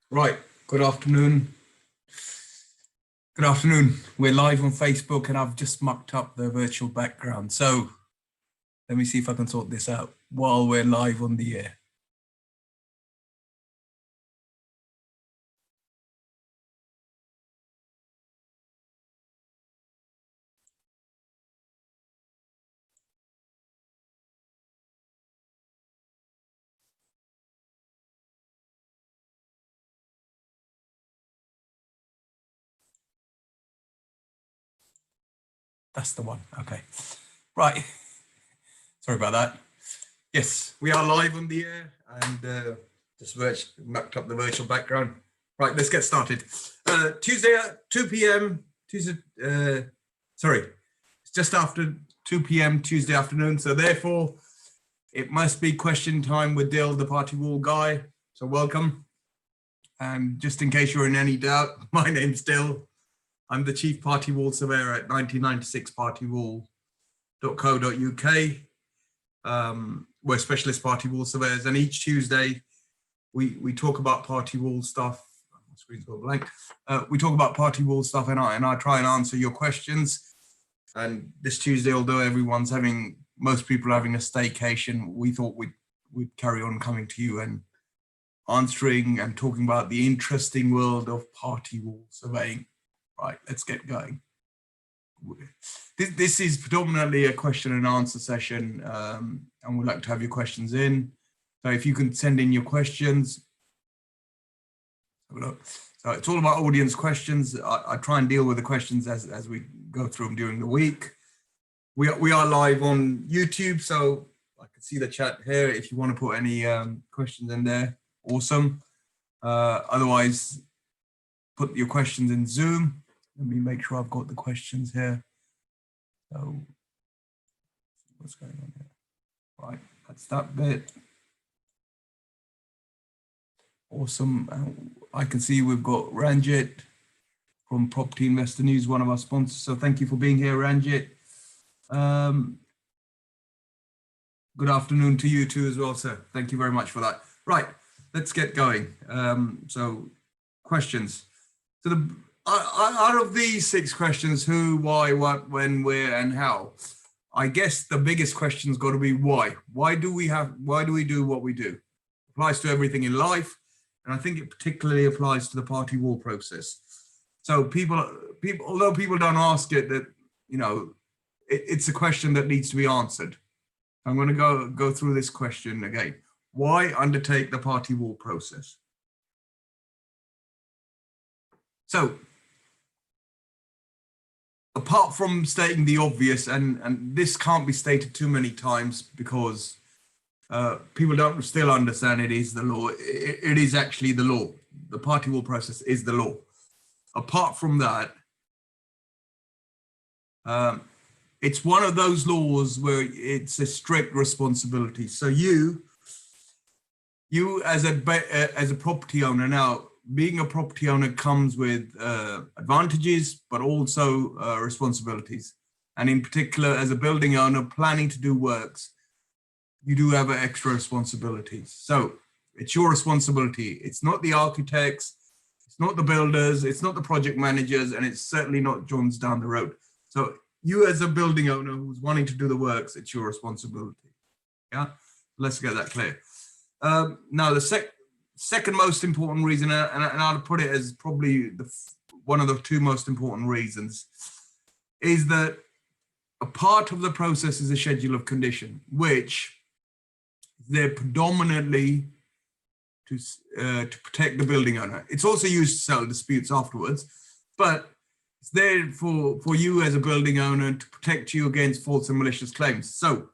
Right, good afternoon. Good afternoon. We're live on Facebook and I've just mucked up the virtual background. So let me see if I can sort this out while we're live on the air. That's the one. Okay. Right. Sorry about that. Yes, we are live on the air and just mucked up the virtual background. Right, let's get started. Tuesday at 2 p.m. Tuesday, it's just after 2 p.m. Tuesday afternoon. So therefore, it must be question time with Dill, the party wall guy. So welcome. And just in case you're in any doubt, my name's Dill. I'm the Chief Party Wall Surveyor at 1996partywall.co.uk. We're specialist party wall surveyors, and each Tuesday we talk about party wall stuff. My screen's got blank. We talk about party wall stuff, and I try and answer your questions. And this Tuesday, although most people are having a staycation, we thought we'd carry on coming to you and answering and talking about the interesting world of party wall surveying. Right, let's get going. This is predominantly a question and answer session, and we'd like to have your questions in. So if you can send in your questions. So it's all about audience questions. I try and deal with the questions as we go through them during the week. We are live on YouTube, so I can see the chat here. If you want to put any questions in there, awesome. Otherwise, put your questions in Zoom. Let me make sure I've got the questions here. So what's going on here? Right, that's that bit. Awesome. I can see we've got Ranjit from Property Investor News, one of our sponsors. So thank you for being here, Ranjit. Good afternoon to you too as well, sir. Thank you very much for that. Right, let's get going. So questions. So out of these 6 questions, who, why, what, when, where, and how, I guess the biggest question's got to be why. Why do we do what we do? Applies to everything in life, and I think it particularly applies to the party wall process. So people, although people don't ask it, that it's a question that needs to be answered. I'm going to go through this question again. Why undertake the party wall process? So, apart from stating the obvious, and this can't be stated too many times because people don't still understand it is the law. It is actually the law. The party wall process is the law. Apart from that, it's one of those laws where it's a strict responsibility. So you as a property owner, now being a property owner comes with advantages, but also responsibilities. And in particular, as a building owner planning to do works, you do have extra responsibilities. So it's your responsibility. It's not the architects, it's not the builders, it's not the project managers, and it's certainly not John's down the road. So you as a building owner who's wanting to do the works, it's your responsibility. Yeah, let's get that clear. Now the second most important reason, and I'll put it as probably one of the 2 most important reasons, is that a part of the process is a schedule of condition, which they're predominantly to protect the building owner. It's also used to settle disputes afterwards, but it's there for you as a building owner to protect you against false and malicious claims. So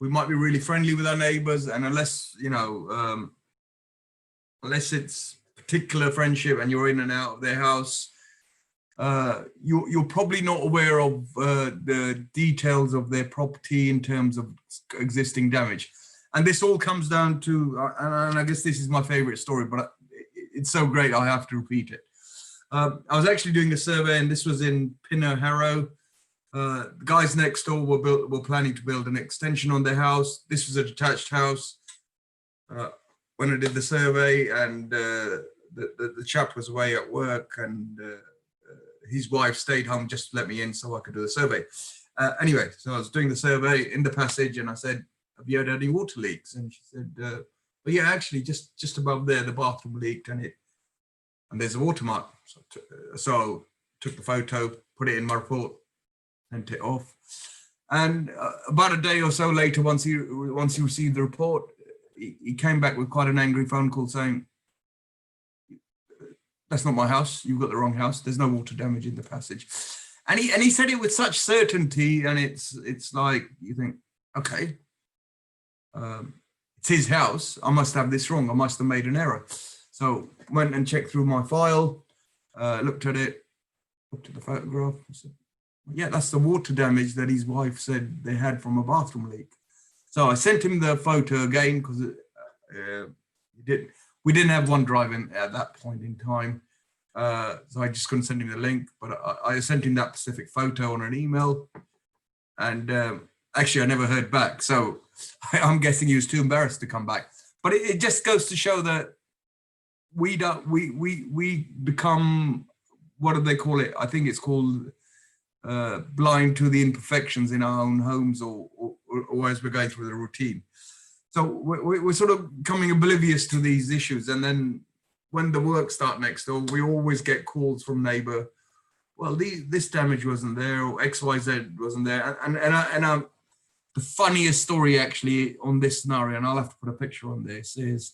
we might be really friendly with our neighbors, and unless it's particular friendship and you're in and out of their house, you're probably not aware of the details of their property in terms of existing damage. And this all comes down to, and I guess this is my favorite story, but it's so great I have to repeat it. I was actually doing a survey, and this was in Pinner Harrow. The guys next door were planning to build an extension on their house. This was a detached house. When I did the survey, and the chap was away at work, and his wife stayed home just to let me in so I could do the survey. Anyway, so I was doing the survey in the passage, and I said, "Have you had any water leaks?" And she said, "Well, yeah, actually, just above there, the bathroom leaked, and there's a watermark." So took the photo, put it in my report, sent it off. And about a day or so later, once he received the report, he came back with quite an angry phone call saying, "That's not my house. You've got the wrong house. There's no water damage in the passage." And he said it with such certainty, and it's like you think, okay, it's his house. I must have this wrong. I must have made an error. So went and checked through my file, looked at it, looked at the photograph. I said, "Yeah, that's the water damage that his wife said they had from a bathroom leak." So I sent him the photo again because we didn't have OneDrive at that point in time. So I just couldn't send him the link, but I sent him that specific photo on an email, and actually I never heard back. So I'm guessing he was too embarrassed to come back. But it just goes to show that we become, what do they call it? I think it's called blind to the imperfections in our own homes, or as we're going through the routine. So we're sort of becoming oblivious to these issues, and then when the work start next door, we always get calls from neighbor, "Well, this damage wasn't there, or XYZ wasn't there." And the funniest story actually on this scenario, and I'll have to put a picture on this, is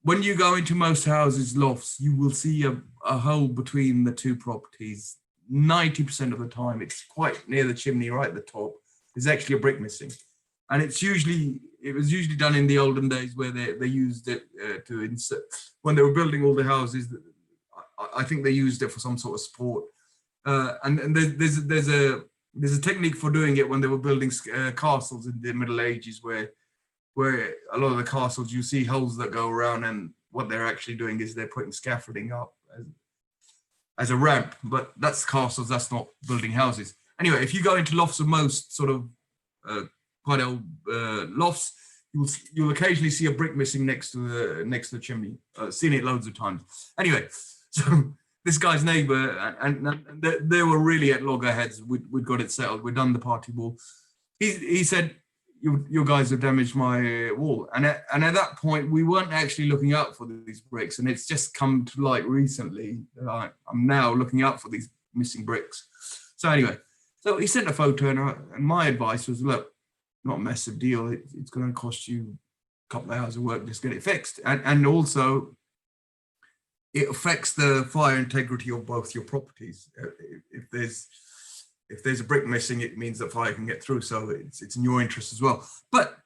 when you go into most houses' lofts, you will see a hole between the two properties. 90% of the time, it's quite near the chimney, right at the top. There's actually a brick missing. And it was usually done in the olden days where they used it to insert, when they were building all the houses. I think they used it for some sort of support. And there's a technique for doing it when they were building castles in the Middle Ages, where a lot of the castles, you see holes that go around, and what they're actually doing is they're putting scaffolding up as a ramp. But that's castles, that's not building houses. Anyway, if you go into lofts of most sort of quite old lofts, you'll occasionally see a brick missing next to the chimney. Seen it loads of times. Anyway, so this guy's neighbor, and they were really at loggerheads. We'd got it settled. We'd done the party wall. He said, "You guys have damaged my wall," and at that point we weren't actually looking out for these bricks, and it's just come to light recently that I'm now looking out for these missing bricks. So anyway, so he sent a photo, and my advice was, look, not a massive deal. It's going to cost you a couple of hours of work, just get it fixed. And also, it affects the fire integrity of both your properties. If there's a brick missing, it means that fire can get through. So it's in your interest as well. But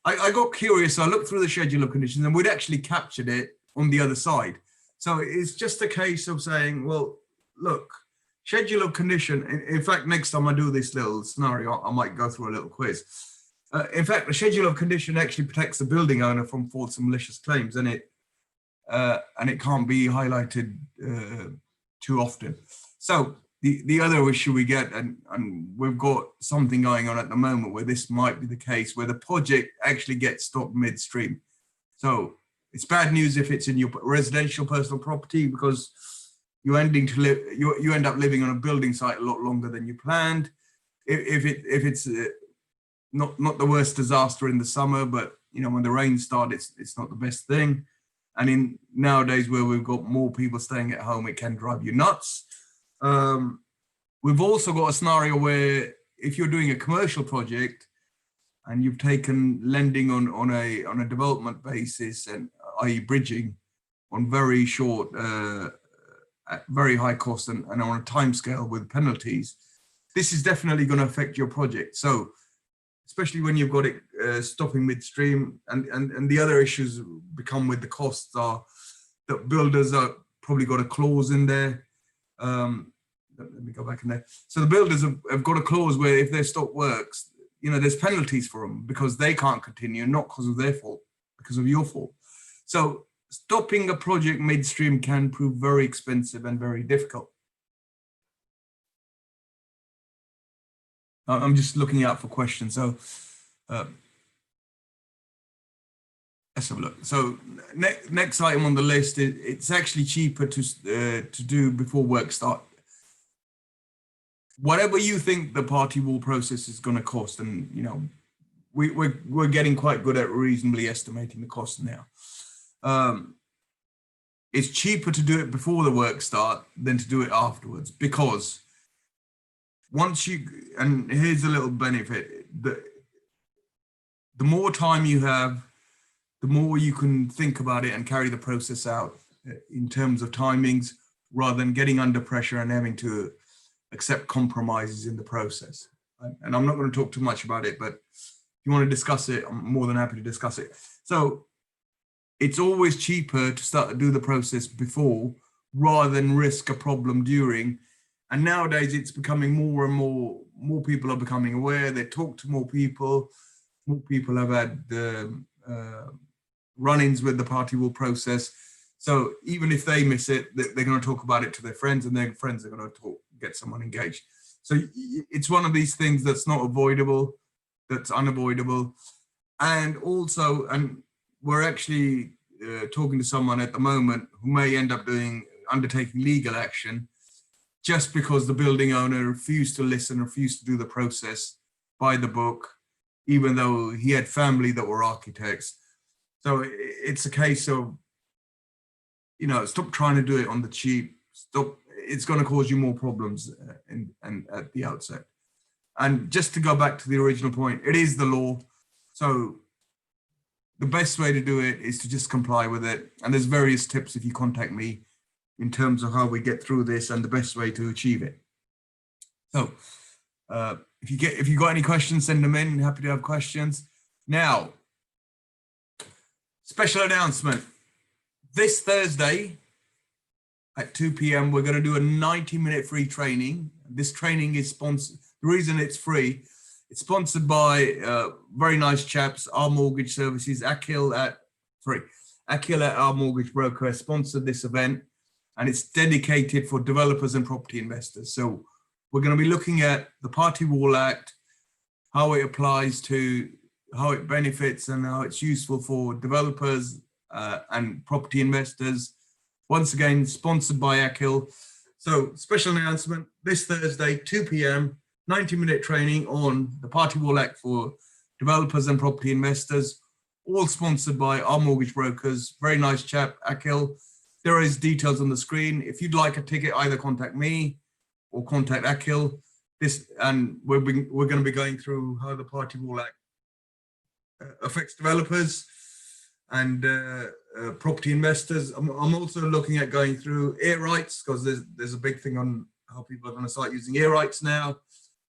I got curious. I looked through the schedule of conditions, and we'd actually captured it on the other side. So it's just a case of saying, well, look, schedule of condition. In fact, next time I do this little scenario, I might go through a little quiz. In fact, the schedule of condition actually protects the building owner from false and malicious claims, and it can't be highlighted too often. So the other issue we get, and we've got something going on at the moment where this might be the case, where the project actually gets stopped midstream. So it's bad news if it's in your residential personal property, because you end up living on a building site a lot longer than you planned. If it's not the worst disaster in the summer, but when the rain starts, it's not the best thing. And in nowadays where we've got more people staying at home, it can drive you nuts. We've also got a scenario where if you're doing a commercial project and you've taken lending on a development basis, and i.e. bridging on very short, at very high cost and on a time scale with penalties, this is definitely going to affect your project. So especially when you've got it stopping midstream, and the other issues become with the costs are that builders are probably got a clause in there. Let me go back in there. So the builders have got a clause where if their stop works, there's penalties for them because they can't continue, not because of their fault, because of your fault. So stopping a project midstream can prove very expensive and very difficult. I'm just looking out for questions. So let's have a look. So next item on the list, it's actually cheaper to do before work start. Whatever you think the party wall process is going to cost, and you know, we're getting quite good at reasonably estimating the cost now. It's cheaper to do it before the work start than to do it afterwards, because once you, and here's a little benefit, the more time you have, the more you can think about it and carry the process out in terms of timings, rather than getting under pressure and having to accept compromises in the process. And I'm not going to talk too much about it, but if you want to discuss it, I'm more than happy to discuss it. So it's always cheaper to start to do the process before, rather than risk a problem during. And nowadays it's becoming more and more people are becoming aware. They talk to more people have had run-ins with the party wall process. So even if they miss it, they're going to talk about it to their friends, and their friends are going to get someone engaged. So it's one of these things that's not avoidable, that's unavoidable. And also, and we're actually talking to someone at the moment who may end up undertaking legal action just because the building owner refused to listen, refused to do the process by the book, even though he had family that were architects. So it's a case of, you know, stop trying to do it on the cheap. Stop. It's going to cause you more problems and at the outset. And just to go back to the original point, it is the law. So the best way to do it is to just comply with it. And there's various tips if you contact me in terms of how we get through this and the best way to achieve it. So if you got any questions, send them in. Happy to have questions. Now, special announcement. This Thursday at 2 p.m, we're going to do a 90-minute free training. This training is sponsored. The reason it's free, it's sponsored by very nice chaps, Our Mortgage Services. Akhil at Our Mortgage Broker has sponsored this event, and it's dedicated for developers and property investors. So we're going to be looking at the Party Wall Act, how it applies to, how it benefits, and how it's useful for developers and property investors. Once again, sponsored by Akhil. So special announcement, this Thursday, 2 p.m, 90-minute training on the Party Wall Act for developers and property investors, all sponsored by Our Mortgage Brokers. Very nice chap, Akhil. There is details on the screen. If you'd like a ticket, either contact me or contact Akhil. And we're going to be going through how the Party Wall Act affects developers and property investors. I'm also looking at going through air rights, because there's a big thing on how people are going to start using air rights now,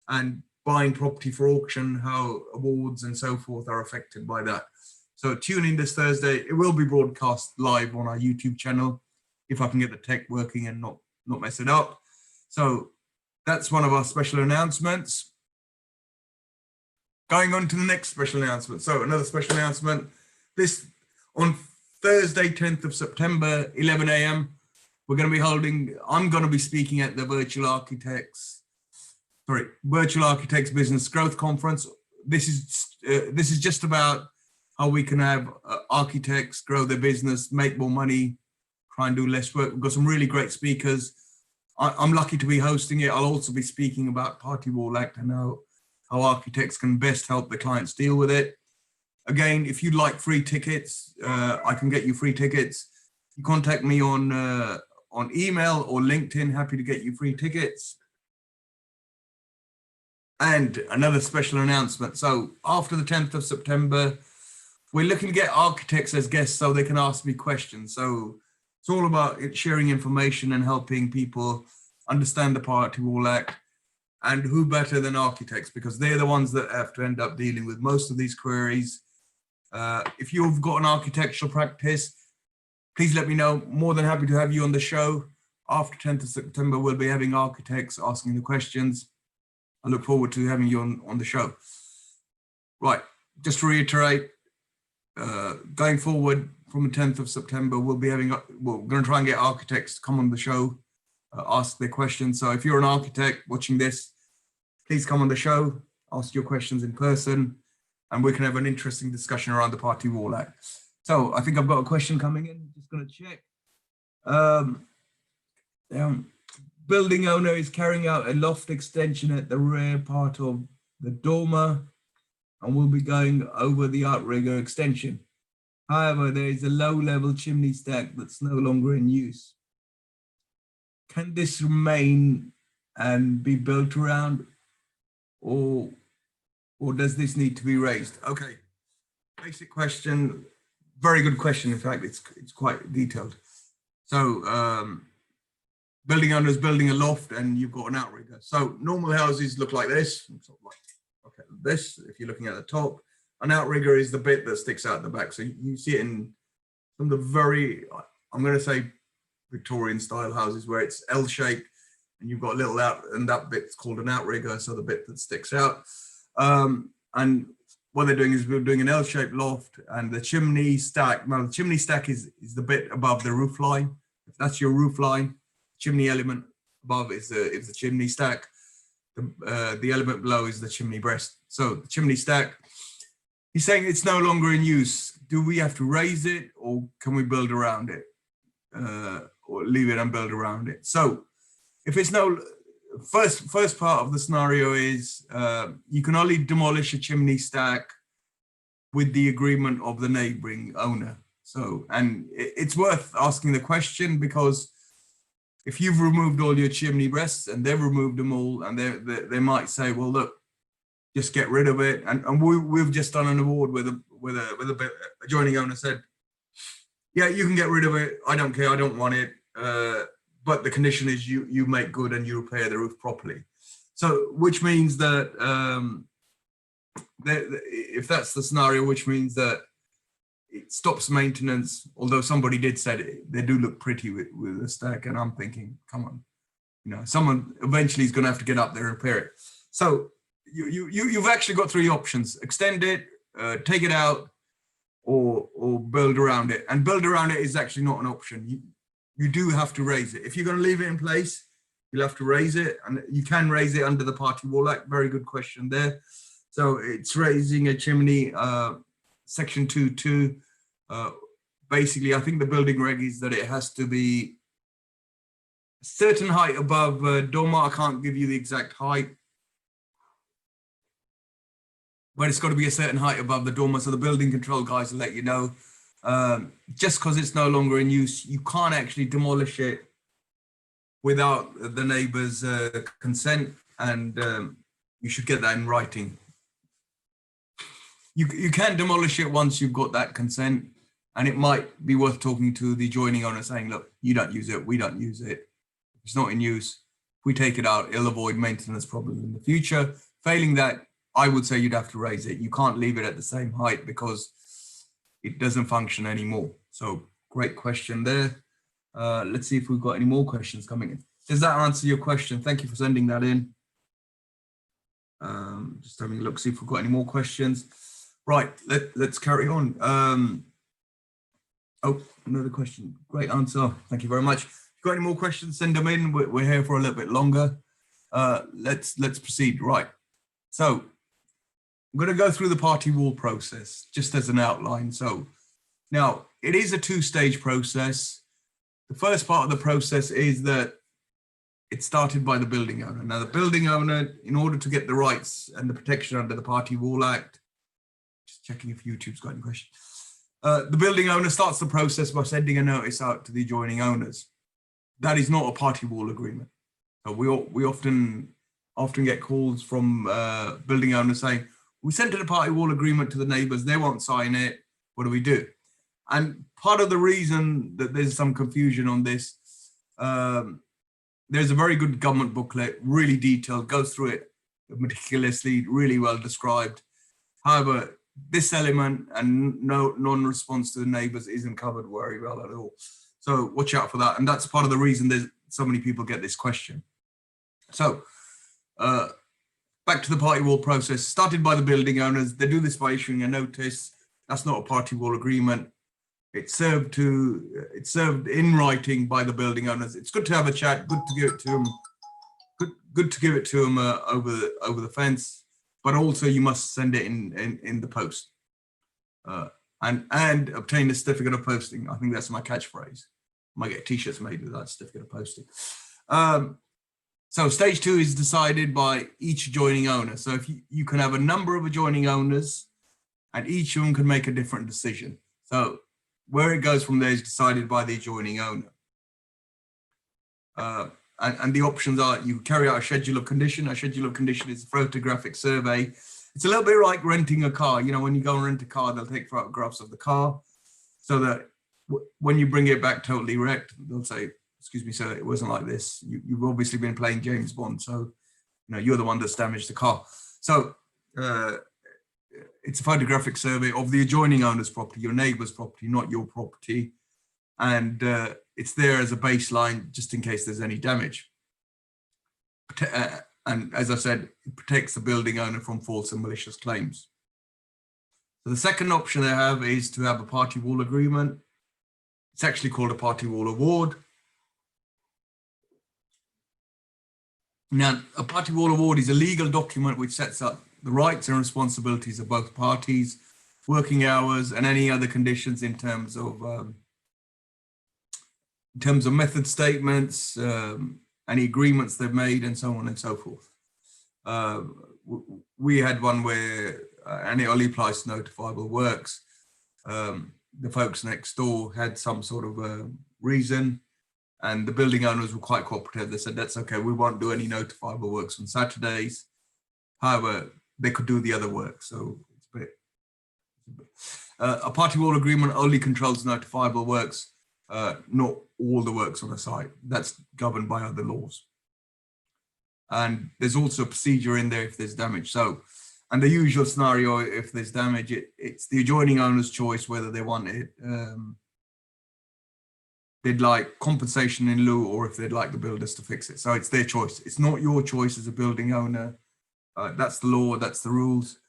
and buying property for auction, how awards and so forth are affected by that. So tune in this Thursday. It will be broadcast live on our YouTube channel, if I can get the tech working and not mess it up. So that's one of our special announcements. Going on to the next special announcement. So another special announcement. This on Thursday, 10th of September, 11 a.m, I'm going to be speaking at the Virtual Architects Business Growth Conference. This is just about how we can have architects grow their business, make more money, try and do less work. We've got some really great speakers. I'm lucky to be hosting it. I'll also be speaking about Party Wall Act and how architects can best help the clients deal with it. Again, if you'd like free tickets, I can get you free tickets. You contact me on email or LinkedIn, happy to get you free tickets. And another special announcement. So after the 10th of September, we're looking to get architects as guests so they can ask me questions. So it's all about sharing information and helping people understand the Party Wall Act. And who better than architects, because they're the ones that have to end up dealing with most of these queries. If you've got an architectural practice, please let me know. More than happy to have you on the show. After 10th of September, we'll be having architects asking the questions. I look forward to having you on the show. Right, just to reiterate, going forward from the 10th of September, we're going to try and get architects to come on the show, ask their questions. So if you're an architect watching this, please come on the show, ask your questions in person, and we can have an interesting discussion around the Party Wall Act. So I think I've got a question coming in. Just going to check. Building owner is carrying out a loft extension at the rear part of the dormer and will be going over the outrigger extension. However, there is a low-level chimney stack that's no longer in use. Can this remain and be built around, or does this need to be raised? Okay, basic question, very good question. In fact, it's quite detailed. So building owner is building a loft and you've got an outrigger. So normal houses look like this, sort of like, okay, this, if you're looking at the top. An outrigger is the bit that sticks out the back. So you see it in some of the very, I'm going to say Victorian style houses where it's L-shaped and you've got a little out, and that bit's called an outrigger, so the bit that sticks out. And what they're doing is we're doing an L-shaped loft, and the chimney stack. Now the chimney stack is the bit above the roof line. If that's your roof line, chimney element above is the chimney stack. The element below is the chimney breast. So the chimney stack. He's saying it's no longer in use. Do we have to raise it, or can we build around it, or leave it and build around it? So, if it's no, first part of the scenario is you can only demolish a chimney stack with the agreement of the neighboring owner. So, and it's worth asking the question, because if you've removed all your chimney breasts and they've removed them all, and they might say, well, look, just get rid of it. And we've just done an award with a adjoining owner said, yeah, you can get rid of it. I don't care. I don't want it. But the condition is you make good and you repair the roof properly. So, which means that if that's the scenario, which means that it stops maintenance. Although somebody did say they do look pretty with a stack, and I'm thinking, come on, someone eventually is going to have to get up there and repair it. So you've actually got three options: extend it, take it out, or build around it. And build around it is actually not an option. You do have to raise it. If you're going to leave it in place, you'll have to raise it, and you can raise it under the Party Wall Act. Very good question there. So it's raising a chimney, section 2.2. Basically, I think the building reg is that it has to be a certain height above dormer. I can't give you the exact height, but it's got to be a certain height above the dormer. So the building control guys will let you know. Just because it's no longer in use, you can't actually demolish it without the neighbor's consent, and you should get that in writing. You can demolish it once you've got that consent, and it might be worth talking to the adjoining owner saying, look, you don't use it, we don't use it. It's not in use. If we take it out, it'll avoid maintenance problems in the future. Failing that, I would say you'd have to raise it. You can't leave it at the same height because it doesn't function anymore. So great question there. Let's see if we've got any more questions coming in. Does that answer your question? Thank you for sending that in. Just having a look, see if we've got any more questions. Right, let's carry on. Oh, another question. Great answer. Thank you very much. If you've got any more questions, send them in. We're here for a little bit longer. Let's proceed. Right. So I'm going to go through the party wall process just as an outline. So now it is a two-stage process. The first part of the process is that it's started by the building owner. Now the building owner, in order to get the rights and the protection under the Party Wall Act, just checking if YouTube's got any questions. The building owner starts the process by sending a notice out to the adjoining owners. That is not a party wall agreement. So we often get calls from building owners saying, we sent a party wall agreement to the neighbors, they won't sign it, what do we do? And part of the reason that there's some confusion on this, there's a very good government booklet, really detailed, goes through it meticulously, really well described. However, this element and non-response to the neighbors isn't covered very well at all. So watch out for that. And that's part of the reason there's so many people get this question. So back to the party wall process, started by the building owners. They do this by issuing a notice. That's not a party wall agreement. It's served in writing by the building owners. It's good to have a chat, good to give it to them, good to give it to them over the fence, but also you must send it in the post. and obtain a certificate of posting. I think that's my catchphrase. I might get t-shirts made with that, certificate of posting. So stage 2 is decided by each adjoining owner. So if you can have a number of adjoining owners and each of them can make a different decision. So where it goes from there is decided by the adjoining owner. And the options are you carry out a schedule of condition. A schedule of condition is a photographic survey. It's a little bit like renting a car. You know, when you go and rent a car, they'll take photographs of the car so that when you bring it back totally wrecked, they'll say, excuse me, sir, it wasn't like this. You've obviously been playing James Bond. So, you know, you're the one that's damaged the car. So it's a photographic survey of the adjoining owner's property, your neighbor's property, not your property. And it's there as a baseline just in case there's any damage. And as I said, it protects the building owner from false and malicious claims. So the second option they have is to have a party wall agreement. It's actually called a party wall award. Now, a party wall award is a legal document which sets up the rights and responsibilities of both parties, working hours, and any other conditions in terms of method statements, any agreements they've made, and so on and so forth. We had one where, and it only applies to notifiable works. The folks next door had some sort of reason, and the building owners were quite cooperative. They said, that's okay, we won't do any notifiable works on Saturdays. However, they could do the other work. So it's a bit, a party wall agreement only controls notifiable works, not all the works on a site. That's governed by other laws. And there's also a procedure in there if there's damage. So, and the usual scenario, if there's damage, it's the adjoining owner's choice whether they want it. They'd like compensation in lieu, or if they'd like the builders to fix it. So it's their choice. It's not your choice as a building owner. That's the law, that's the rules.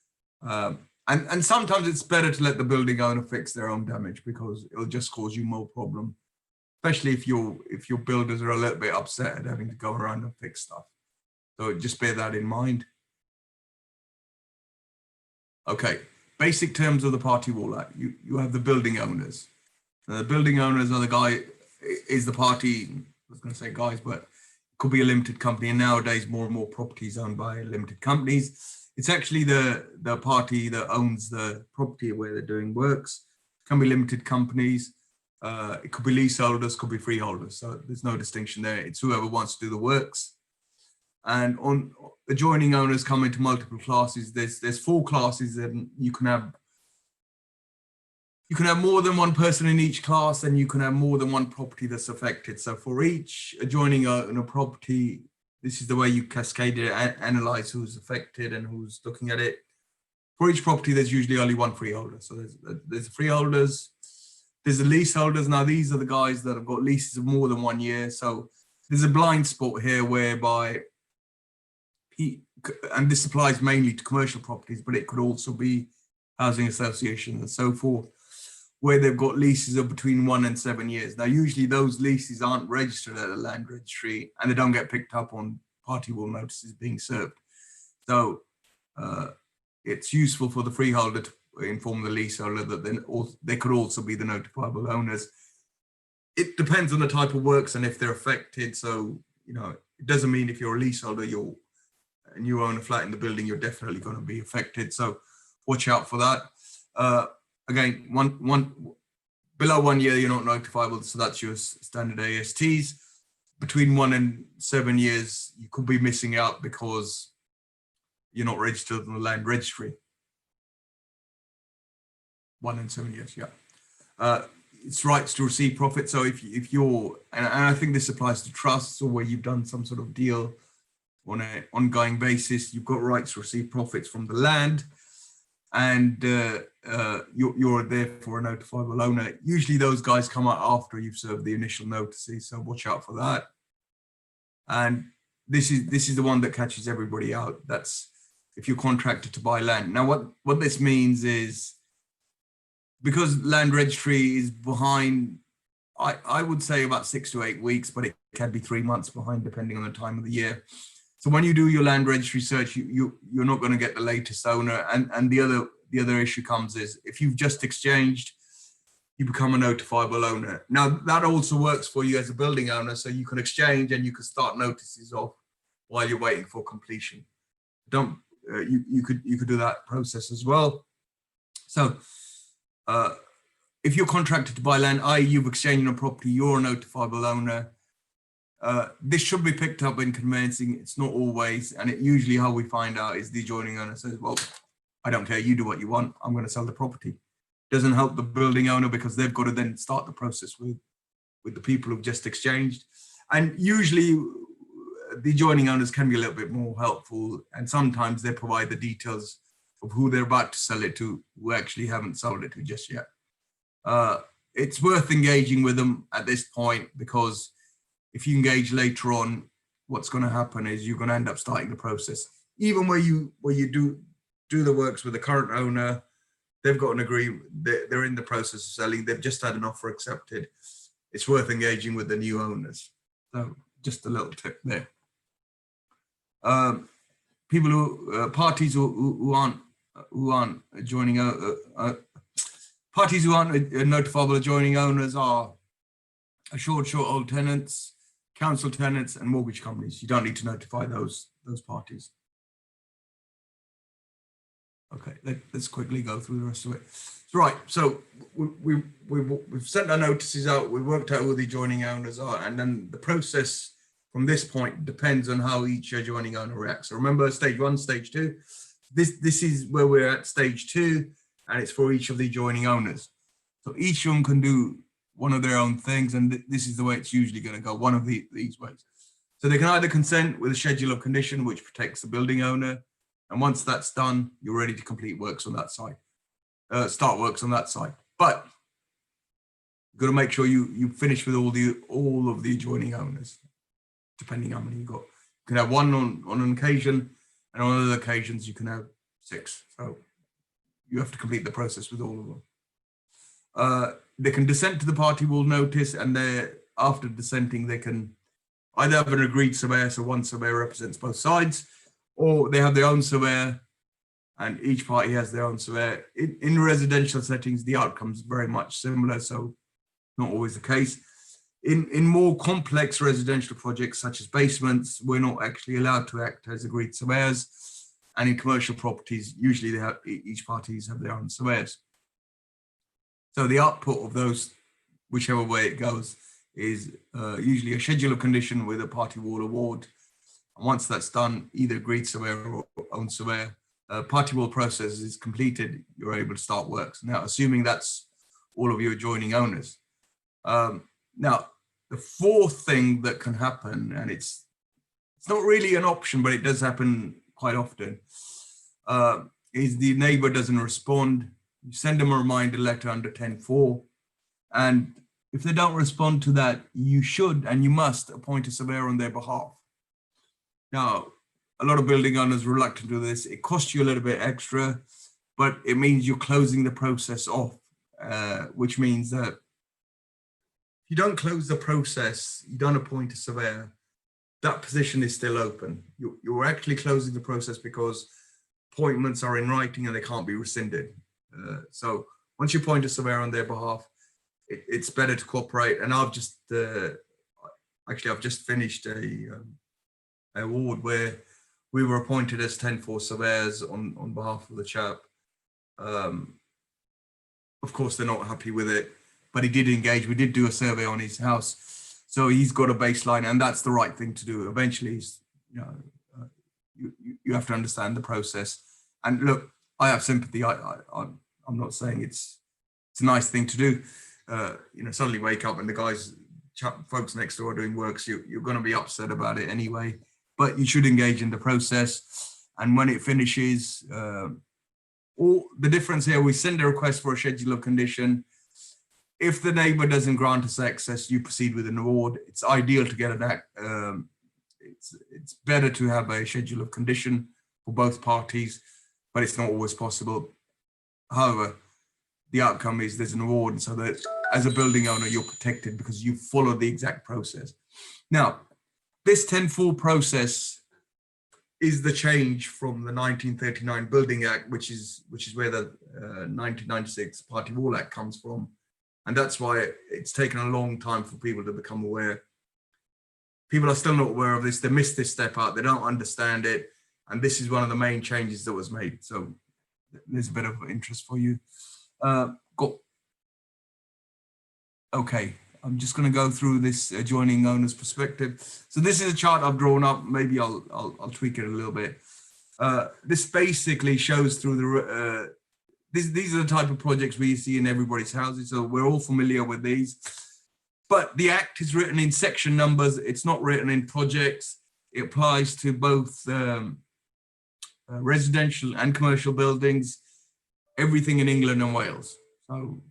And sometimes it's better to let the building owner fix their own damage because it'll just cause you more problem, especially if your builders are a little bit upset at having to go around and fix stuff. So just bear that in mind. Okay, basic terms of the Party Wall Act. You have the building owners. The building owners are the guy, is the party, I was going to say guys, but it could be a limited company. And nowadays, more and more properties owned by limited companies. It's actually the party that owns the property where they're doing works. It can be limited companies. It could be leaseholders, could be freeholders. So there's no distinction there. It's whoever wants to do the works. And on adjoining owners come into multiple classes. There's 4 classes, and you can have more than one person in each class, and you can have more than one property that's affected. So for each adjoining owner property, this is the way you cascade it, analyze who's affected and who's looking at it. For each property, there's usually only one freeholder. So there's the freeholders, there's the leaseholders. Now these are the guys that have got leases of more than 1 year. So there's a blind spot here whereby, and this applies mainly to commercial properties, but it could also be housing associations and so forth, where they've got leases of between 1 and 7 years. Now, usually those leases aren't registered at a land registry and they don't get picked up on party wall notices being served. So it's useful for the freeholder to inform the leaseholder that they could also be the notifiable owners. It depends on the type of works and if they're affected. So, you know, it doesn't mean if you're a leaseholder and you own a flat in the building, you're definitely going to be affected. So watch out for that. Again, below 1 year, you're not notifiable. So that's your standard ASTs. Between 1 and 7 years, you could be missing out because you're not registered on the land registry. 1 and 7 years, yeah. It's rights to receive profit. So if you're, and I think this applies to trusts or where you've done some sort of deal on an ongoing basis, you've got rights to receive profits from the land, and you're therefore a notifiable owner. Usually those guys come out after you've served the initial notices, so watch out for that. And this is the one that catches everybody out. That's if you're contracted to buy land. Now what this means is, because land registry is behind, I would say about 6 to 8 weeks, but it can be 3 months behind depending on the time of the year. So when you do your land registry search, you're not going to get the latest owner, and the other the other issue comes is if you've just exchanged, you become a notifiable owner. Now that also works for you as a building owner, so you can exchange and you can start notices off while you're waiting for completion. Don't you could do that process as well. So if you're contracted to buy land, i.e. you've exchanged a property, you're a notifiable owner. This should be picked up in conveyancing. It's not always, and it usually how we find out is the adjoining owner says, well, I don't care, you do what you want, I'm going to sell the property. Doesn't help the building owner because they've got to then start the process with the people who've just exchanged. And usually the adjoining owners can be a little bit more helpful, and sometimes they provide the details of who they're about to sell it to, who actually haven't sold it to just yet. It's worth engaging with them at this point, because if you engage later on, what's going to happen is you're going to end up starting the process. Even where you do the works with the current owner, they've got an agreement, they're in the process of selling, they've just had an offer accepted. It's worth engaging with the new owners. So just a little tip there. People who parties who aren't joining parties who aren't notifiable adjoining owners are assured short-hold tenants, council tenants, and mortgage companies. You don't need to notify those parties. Okay, let's quickly go through the rest of it. Right, so we've sent our notices out, we've worked out who the adjoining owners are, and then the process from this point depends on how each adjoining owner reacts. So remember stage 1, stage 2. This is where we're at stage 2, and it's for each of the adjoining owners. So each one can do one of their own things, and this is the way it's usually going to go, one of these ways. So they can either consent with a schedule of condition, which protects the building owner, and once that's done, you're ready to complete works on that side, start works on that side. But you've got to make sure you finish with all of the adjoining owners, depending how many you've got. You can have one on an occasion, and on other occasions you can have 6. So you have to complete the process with all of them. They can dissent to the party wall notice, and after dissenting, they can either have an agreed surveyor, so one surveyor represents both sides, or they have their own surveyor, and each party has their own surveyor. In residential settings, the outcome's very much similar, so not always the case. In more complex residential projects, such as basements, we're not actually allowed to act as agreed surveyors. And in commercial properties, usually each parties have their own surveyors. So the output of those, whichever way it goes, is usually a schedule of condition with a party wall award. And once that's done, either agreed surveyor or own surveyor, party wall process is completed, you're able to start works. Now, assuming that's all of your adjoining owners. Now, the fourth thing that can happen, and it's not really an option, but it does happen quite often, is the neighbor doesn't respond. You send them a reminder letter under 10.4, and if they don't respond to that, you should and you must appoint a surveyor on their behalf. Now, a lot of building owners are reluctant to do this. It costs you a little bit extra, but it means you're closing the process off, which means that if you don't close the process, you don't appoint a surveyor, that position is still open. You're actually closing the process because appointments are in writing and they can't be rescinded. So once you appoint a surveyor on their behalf, it's better to cooperate. And I've just finished a award where we were appointed as 10.4 surveyors on behalf of the chap. Of course, they're not happy with it, but he did engage. We did do a survey on his house, so he's got a baseline, and that's the right thing to do. Eventually, you have to understand the process. And look, I have sympathy. I'm not saying it's a nice thing to do. Suddenly wake up and the folks next door are doing works. You're going to be upset about it anyway. But you should engage in the process. And when it finishes, all the difference here, we send a request for a schedule of condition. If the neighbor doesn't grant us access, you proceed with an award. It's ideal to get an it's better to have a schedule of condition for both parties, but it's not always possible. However, the outcome is there's an award, so that as a building owner, you're protected because you follow the exact process. Now, this 10.4 process is the change from the 1939 Building Act, which is where the 1996 Party Wall Act comes from. And that's why it's taken a long time for people to become aware. People are still not aware of this. They missed this step out. They don't understand it. And this is one of the main changes that was made. So there's a bit of interest for you. Okay, I'm just going to go through this adjoining owner's perspective. So this is a chart I've drawn up. Maybe I'll tweak it a little bit. This basically shows through the these are the type of projects we see in everybody's houses. So we're all familiar with these. But the Act is written in section numbers. It's not written in projects. It applies to both residential and commercial buildings, everything in England and Wales. So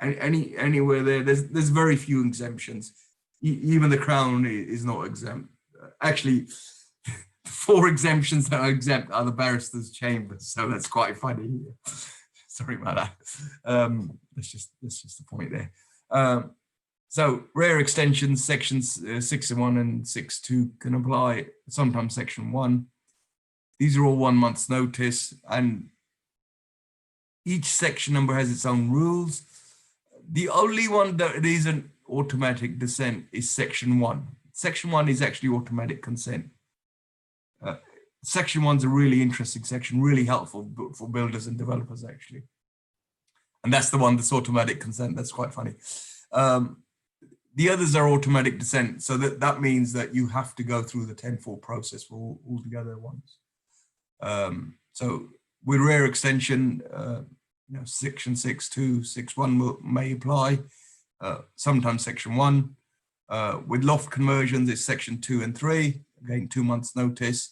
anywhere there's very few exemptions. Even the Crown is not exempt. Actually, 4 exemptions that are exempt are the barristers' chambers. So that's quite funny. Sorry about that. That's just the point there. So rare extensions, sections 6.1 and 6.2 can apply, sometimes section 1. These are all 1 month's notice, and each section number has its own rules. The only one that isn't automatic dissent is section 1. Section 1 is actually automatic consent. Section 1's a really interesting section, really helpful for builders and developers, actually. And that's the one that's automatic consent. That's quite funny. The others are automatic dissent. So that means that you have to go through the 10-4 process for all the other ones. So with rare extension, section 6.2, 6.1 may apply, sometimes section 1. With loft conversions, it's section 2 and 3, again, 2 months notice.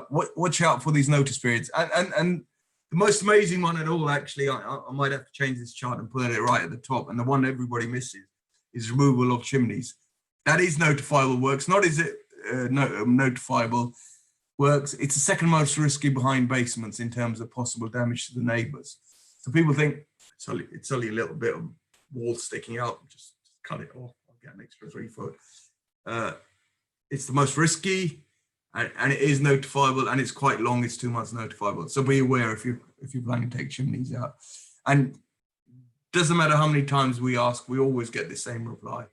Watch out for these notice periods. And the most amazing one at all, actually, I might have to change this chart and put it right at the top, and the one everybody misses is removal of chimneys. That is notifiable works, not is it notifiable works. It's the second most risky behind basements in terms of possible damage to the neighbours. So people think it's only a little bit of wall sticking out, just cut it off, I'll get an extra 3 foot. It's the most risky, and it is notifiable, and it's quite long. It's 2 months notifiable. So be aware if you're planning to take chimneys out. And doesn't matter how many times we ask, we always get the same reply.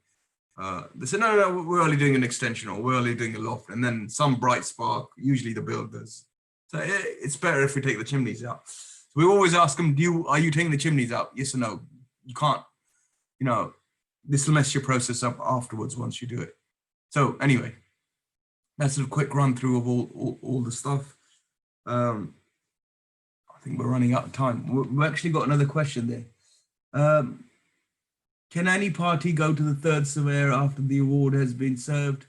They say, no, we're only doing an extension, or we're only doing a loft, and then some bright spark, usually the builders. So it's better if we take the chimneys out. So we always ask them, are you taking the chimneys out? Yes or no? You can't, this will mess your process up afterwards once you do it. So anyway, that's a quick run through of all the stuff. I think we're running out of time. We've actually got another question there. Can any party go to the third surveyor after the award has been served,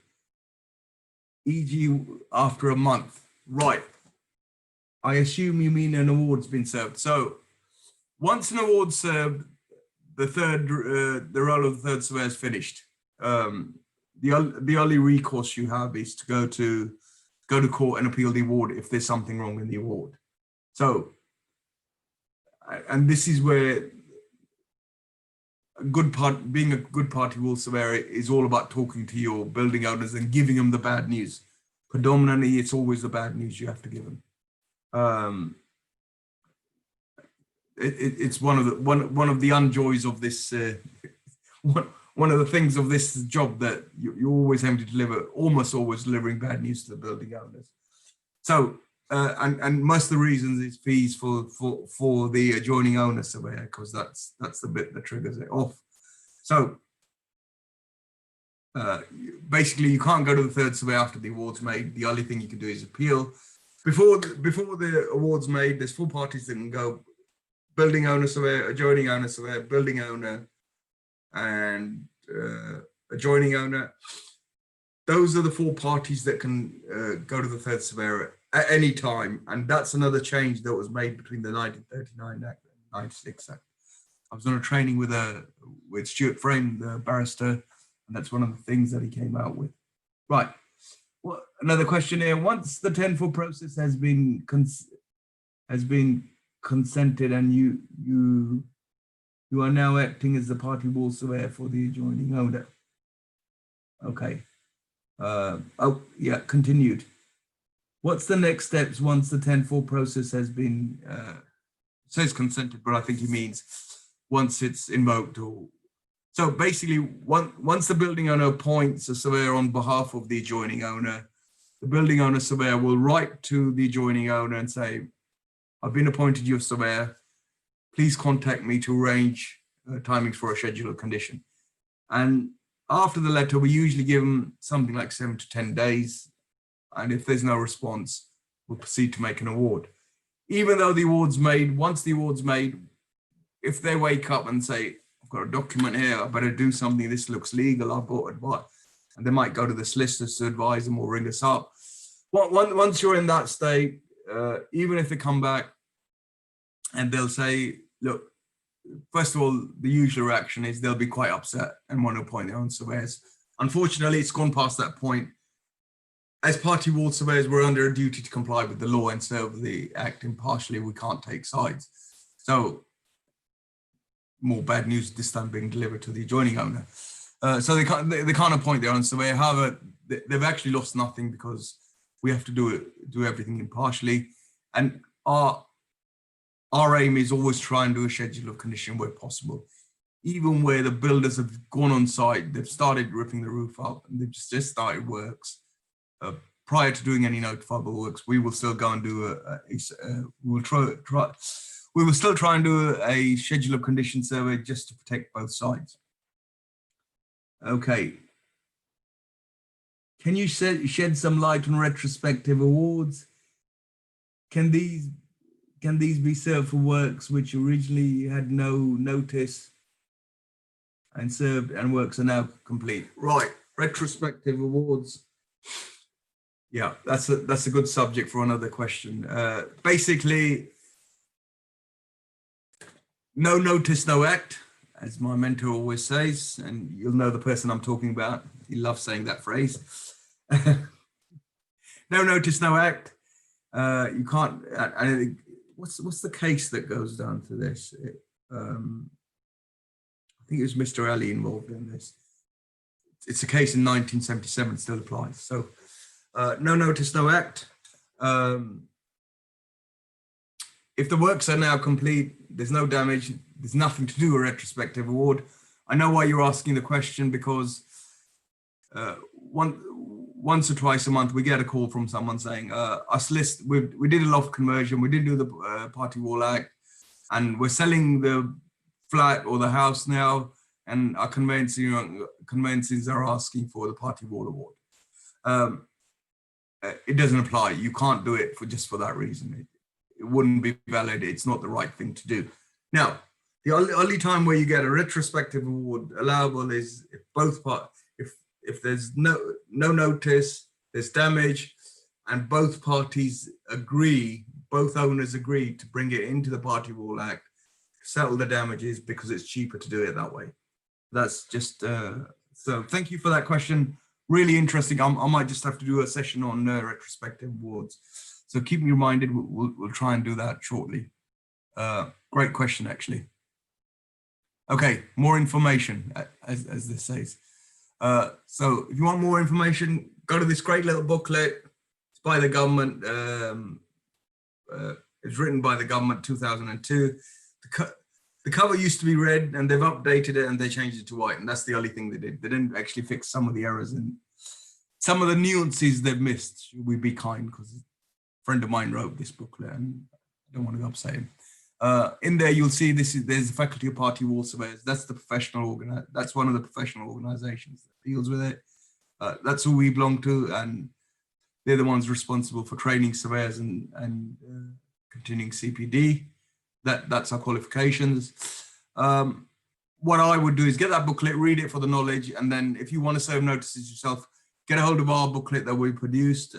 e.g. after a month? Right. I assume you mean an award's been served. So once an award's served, the role of the third surveyor is finished. The only recourse you have is to go to court and appeal the award if there's something wrong in the award. So, and this is where being a good party wall surveyor is all about talking to your building owners and giving them the bad news. Predominantly, it's always the bad news you have to give them. It's one of the unjoys of this. One of the things of this job that you're always having to deliver, almost always delivering bad news to the building owners. So, and most of the reasons is fees for the adjoining owner surveyor, because that's the bit that triggers it off. So basically, you can't go to the third surveyor after the award's made. The only thing you can do is appeal. Before the award's made, there's 4 parties that can go: building owner surveyor, adjoining owner surveyor, building owner, and adjoining owner. Those are the 4 parties that can go to the third surveyor at any time, and that's another change that was made between the 1939 Act and 96 Act. I was on a training with Stuart Frame, the barrister, and that's one of the things that he came out with. Right. Well, another question here. Once the 10-4 process has been consented, and you are now acting as the party wall surveyor for the adjoining owner. Okay. Oh, yeah, continued. What's the next steps once the 10-4 process has been, says consented, but I think he means once it's invoked. Or so basically, once the building owner appoints a surveyor on behalf of the adjoining owner, the building owner surveyor will write to the adjoining owner and say, I've been appointed your surveyor. Please contact me to arrange timings for a schedule of condition. And after the letter, we usually give them something like 7 to 10 days. And if there's no response, we'll proceed to make an award. Even though the award's made, once the award's made, if they wake up and say, I've got a document here, I better do something, this looks legal, I've got advice, and they might go to the solicitors to advise them or ring us up. Once you're in that state, even if they come back and they'll say, look, first of all, the usual reaction is they'll be quite upset and want to appoint their own surveyors. Unfortunately, it's gone past that point. As party wall surveyors, we're under a duty to comply with the law and serve the act impartially. We can't take sides. So more bad news this time being delivered to the adjoining owner. So they can't appoint their own surveyor. However, they've actually lost nothing because we have to do everything impartially. And our aim is always try and do a schedule of condition where possible. Even where the builders have gone on site, they've started ripping the roof up and they've just started works. Prior to doing any notifiable works, we will still go and do we will still try and do a schedule of condition survey just to protect both sides. Okay. Can you shed some light on retrospective awards? Can these be served for works which originally had no notice and served and works are now complete? Right, retrospective awards. Yeah, that's a good subject for another question. Basically, no notice, no act, as my mentor always says, and you'll know the person I'm talking about. He loves saying that phrase. No notice, no act. You can't. I think what's the case that goes down to this? I think it was Mr. Ali involved in this. It's a case in 1977, still applies. So no notice, no act. If the works are now complete, there's no damage, there's nothing to do a retrospective award. I know why you're asking the question, because once or twice a month, we get a call from someone saying, we did a loft conversion, we did do the party wall act, and we're selling the flat or the house now, and our conveyancers are asking for the party wall award. It doesn't apply. You can't do it just for that reason. It wouldn't be valid. It's not the right thing to do. Now, the only time where you get a retrospective award allowable is if both parties, if there's no notice, there's damage, and both parties agree, both owners agree to bring it into the Party Wall Act, settle the damages because it's cheaper to do it that way. That's just, so thank you for that question. Really interesting. I might just have to do a session on retrospective awards. So keep me reminded, we'll try and do that shortly. Great question, actually. Okay, more information, as this says. So if you want more information, go to this great little booklet. It's by the government. It's written by the government, 2002. The cover used to be red, and they've updated it and they changed it to white, and that's the only thing they did. They didn't actually fix some of the errors and some of the nuances they've missed. Should we be kind? Because a friend of mine wrote this booklet, and I don't want to upset him. In there, you'll see there's the Faculty of Party Wall Surveyors. That's the that's one of the professional organizations that deals with it. That's who we belong to, and they're the ones responsible for training surveyors and continuing CPD. That's our qualifications. What I would do is get that booklet, read it for the knowledge, and then if you want to serve notices yourself, get a hold of our booklet that we produced.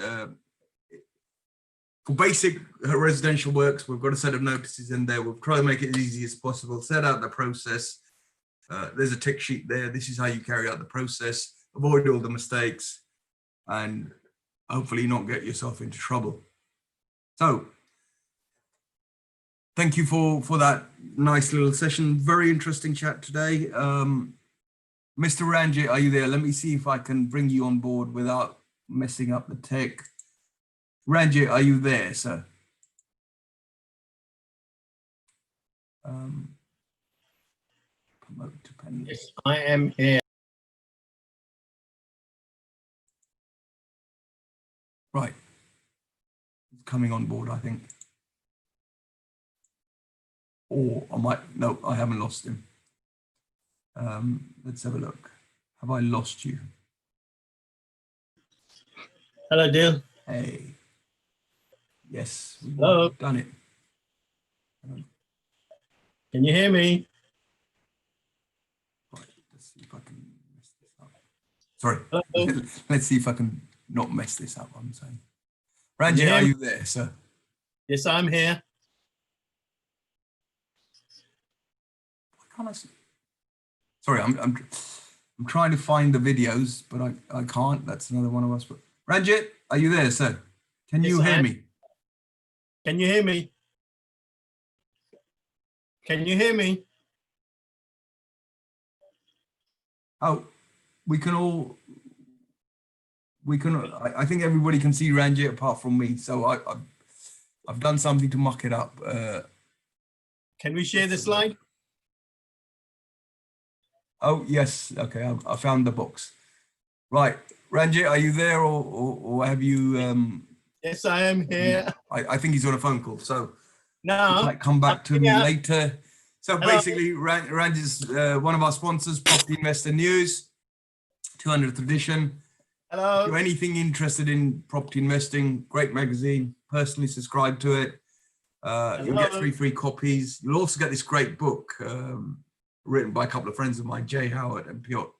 For basic residential works, we've got a set of notices in there. We'll try to make it as easy as possible, set out the process. There's a tick sheet there. This is how you carry out the process, avoid all the mistakes, and hopefully not get yourself into trouble. So, thank you for that nice little session. Very interesting chat today. Mr. Ranjit, are you there? Let me see if I can bring you on board without messing up the tech. Ranjit, are you there, sir? Promote to panel. Yes, I am here. Right. He's coming on board, I think. Or I might, no, I haven't lost him. Let's have a look. Have I lost you? Hello, Dil. Hey. Yes, we've Hello. done it. Can you hear me? Right, let's see if I can mess this up. Sorry. Hello. Let's see if I can not mess this up, I'm saying. Can Ranjit, you hear are me? you there, sir? Yes, I'm here. Why can't I see? Sorry, I'm trying to find the videos, but I can't. That's another one of us. But Ranjit, are you there, sir? Can Yes, you I hear am. me? Can you hear me? Can you hear me? Oh, we can all. We can. I think everybody can see Ranjit apart from me. So I've done something to muck it up. Can we share the slide? Oh yes, okay. I found the box. Right, Ranjit, are you there, or have you? Yes, I am here. I think he's on a phone call, so he Now, might come back to me here. later. So Hello. basically, Ranjit's one of our sponsors, Property Investor News, 200th edition. If Hello. you're anything interested in property investing, great magazine. Personally subscribe to it. You'll get Hello. 3 free copies. You'll also get this great book written by a couple of friends of mine, Jay Howard and Piotr.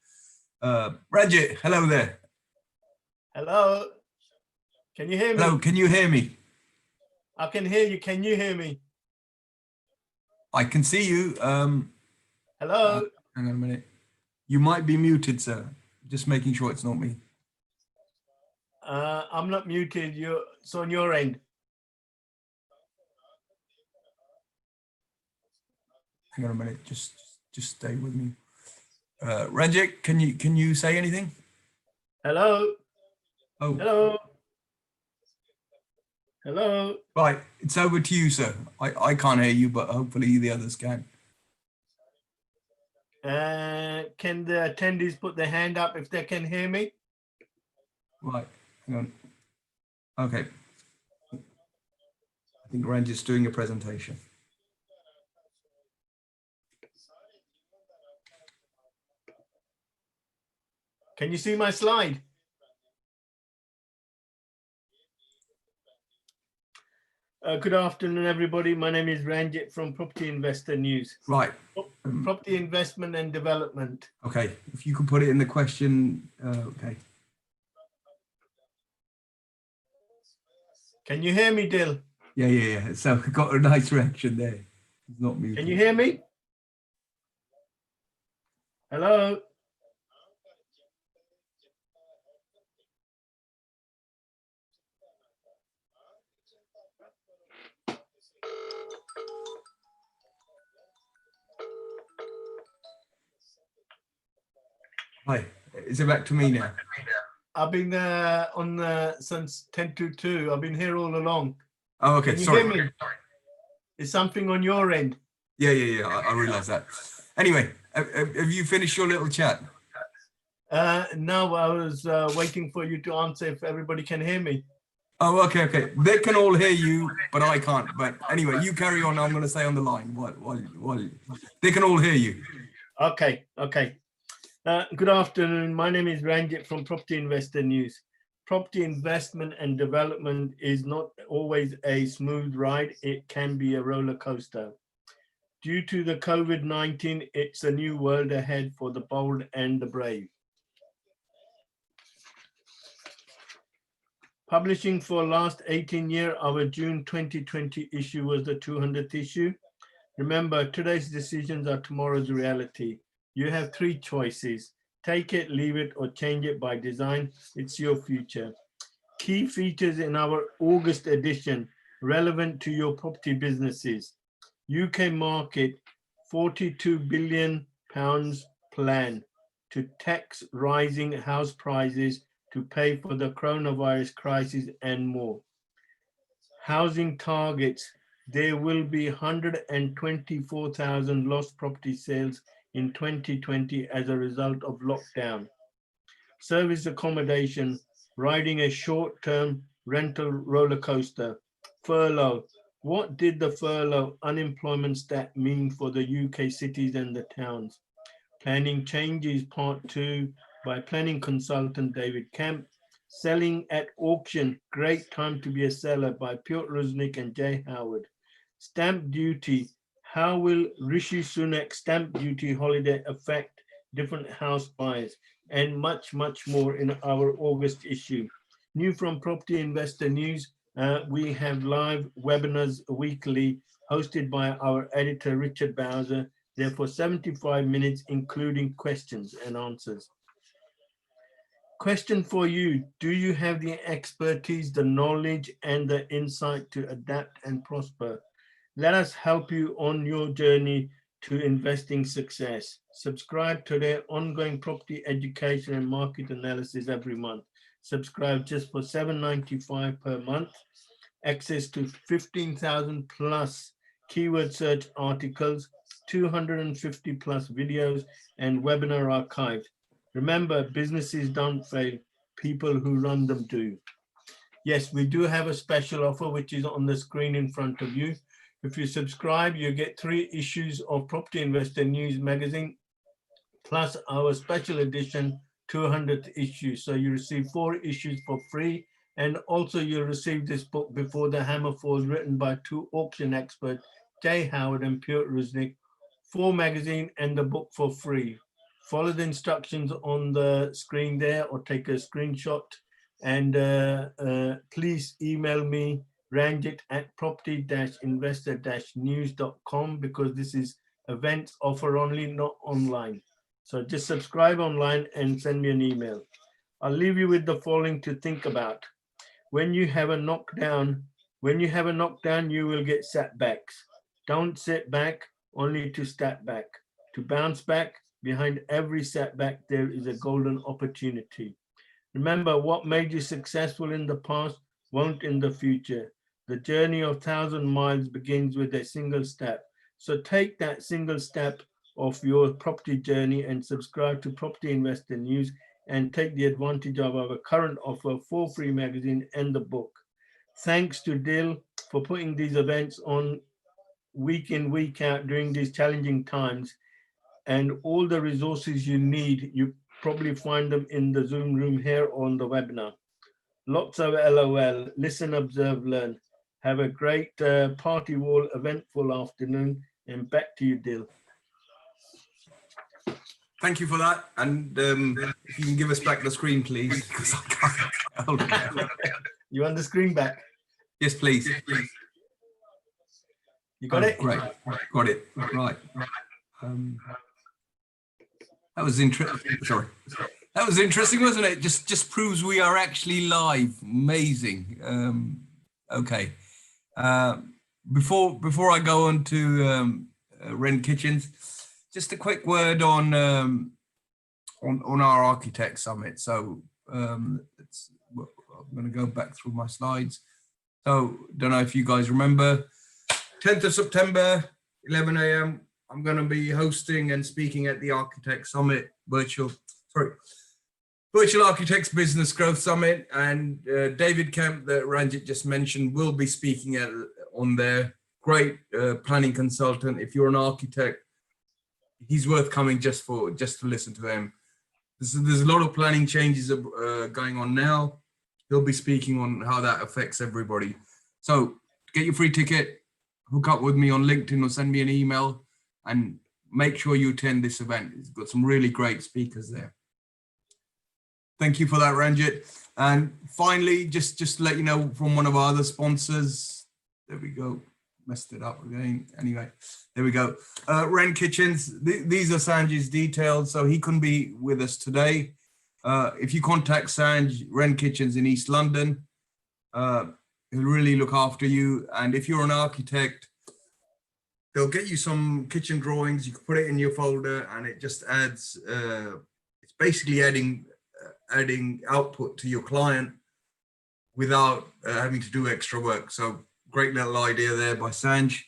Ranjit, hello there. Hello. Can you hear me? Hello, can you hear me? I can hear you. Can you hear me? I can see you. Hello. Hang on a minute. You might be muted, sir. Just making sure it's not me. I'm not muted. It's on your end. Hang on a minute. Just stay with me. Ranjit, can you say anything? Hello. Oh, Hello. Hello. right. It's over to you, sir. I can't hear you, but hopefully the others can. Can the attendees put their hand up if they can hear me? Right. Hang on. Okay. I think Ranjit's doing a presentation. Can you see my slide? Good afternoon, everybody. My name is Ranjit from Property Investor News. Right. Property investment and development. Okay. If you could put it in the question. Okay. Can you hear me, Dil? Yeah. So we got a nice reaction there. He's not muted. Can you hear me? Hello? Hi. Is it back to me now? I've been on since 10 to 2. I've been here all along. Oh, okay. Can you Sorry. hear me? Is something on your end? Yeah. I realize that. Anyway, have you finished your little chat? No, I was waiting for you to answer if everybody can hear me. Oh, okay. They can all hear you, but I can't. But anyway, you carry on. I'm going to stay on the line while they can all hear you. Okay. Good afternoon. My name is Ranjit from Property Investor News. Property investment and development is not always a smooth ride. It can be a roller coaster. Due to the COVID-19, it's a new world ahead for the bold and the brave. Publishing for last 18 years, our June 2020 issue was the 200th issue. Remember, today's decisions are tomorrow's reality. You have 3 choices. Take it, leave it, or change it by design. It's your future. Key features in our August edition relevant to your property businesses. UK market, £42 billion plan to tax rising house prices to pay for the coronavirus crisis and more. housing targets, there will be 124,000 lost property sales in 2020 as a result of lockdown. Service accommodation, riding a short-term rental roller coaster. Furlough. What did the furlough unemployment stat mean for the UK cities and the towns? Planning Changes Part 2 by planning consultant David Kemp. Selling at Auction, Great Time to be a Seller by Piotr Rusnik and Jay Howard. Stamp duty, how will Rishi Sunak's stamp duty holiday affect different house buyers? And much, much more in our August issue. New from Property Investor News, we have live webinars weekly hosted by our editor, Richard Bowser. They're for 75 minutes, including questions and answers. Question for you. Do you have the expertise, the knowledge, and the insight to adapt and prosper? Let us help you on your journey to investing success. Subscribe to their ongoing property education and market analysis every month. Subscribe just for $7.95 per month. Access to 15,000 plus keyword search articles, 250 plus videos, and webinar archives. Remember, businesses don't fail, people who run them do. Yes, we do have a special offer, which is on the screen in front of you. If you subscribe, you get 3 issues of Property Investor News magazine, plus our special edition 200th issue. So you receive 4 issues for free. And also you'll receive this book Before the Hammer Falls, written by 2 auction experts, Jay Howard and Piotr Rusnik, 4 magazine and the book for free. Follow the instructions on the screen there or take a screenshot, and please email me ranjit@property-investor-news.com, because this is events offer only, not online. So just subscribe online and send me an email. I'll leave you with the following to think about. When you have a knockdown, you will get setbacks. Don't sit back only to step back. To bounce back, behind every setback, there is a golden opportunity. Remember, what made you successful in the past won't in the future. The journey of 1,000 miles begins with a single step. So take that single step of your property journey and subscribe to Property Investor News and take the advantage of our current offer for free magazine and the book. Thanks to Dil for putting these events on week in, week out during these challenging times. And all the resources you need, you probably find them in the Zoom room here on the webinar. Lots of LOL, listen, observe, learn. Have a great party wall, eventful afternoon, and back to you, Dil. Thank you for that. And if you can give us back the screen, please, because I can't hold it. You want the screen back? Yes, please. You got it? Great. Got it. Right. That was interesting. Sorry. That was interesting, wasn't it? Just proves we are actually live. Amazing. Okay. Before I go on to Wren Kitchens, just a quick word on our Architect Summit. So I'm going to go back through my slides. So don't know if you guys remember, 10th of September, 11 a.m. I'm going to be hosting and speaking at the Architect Summit Virtual Architects Business Growth Summit, and David Kemp, that Ranjit just mentioned, will be speaking on there. Great planning consultant. If you're an architect, he's worth coming just to listen to him. There's a lot of planning changes going on now. He'll be speaking on how that affects everybody. So get your free ticket, hook up with me on LinkedIn or send me an email, and make sure you attend this event. It's got some really great speakers there. Thank you for that, Ranjit. And finally, just to let you know from one of our other sponsors, there we go, messed it up again. Anyway, there we go. Wren Kitchens, these are Sanjay's details, so he couldn't be with us today. If you contact Sanj, Wren Kitchens in East London, he'll really look after you. And if you're an architect, they'll get you some kitchen drawings. You can put it in your folder, and it just adds, it's basically adding output to your client without having to do extra work. So great little idea there by Sanj.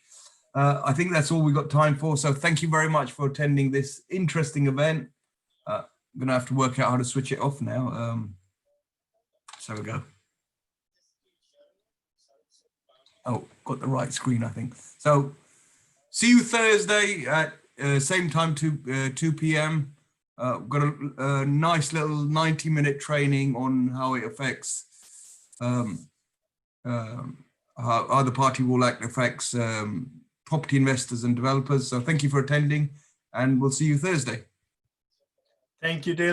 I think that's all we've got time for. So thank you very much for attending this interesting event. I'm going to have to work out how to switch it off now. So we go. Oh, got the right screen, I think. So see you Thursday at same time, 2 p.m. Got a nice little 90-minute training on how it affects how the Party Wall Act affects property investors and developers. So thank you for attending, and we'll see you Thursday. Thank you, Dylan.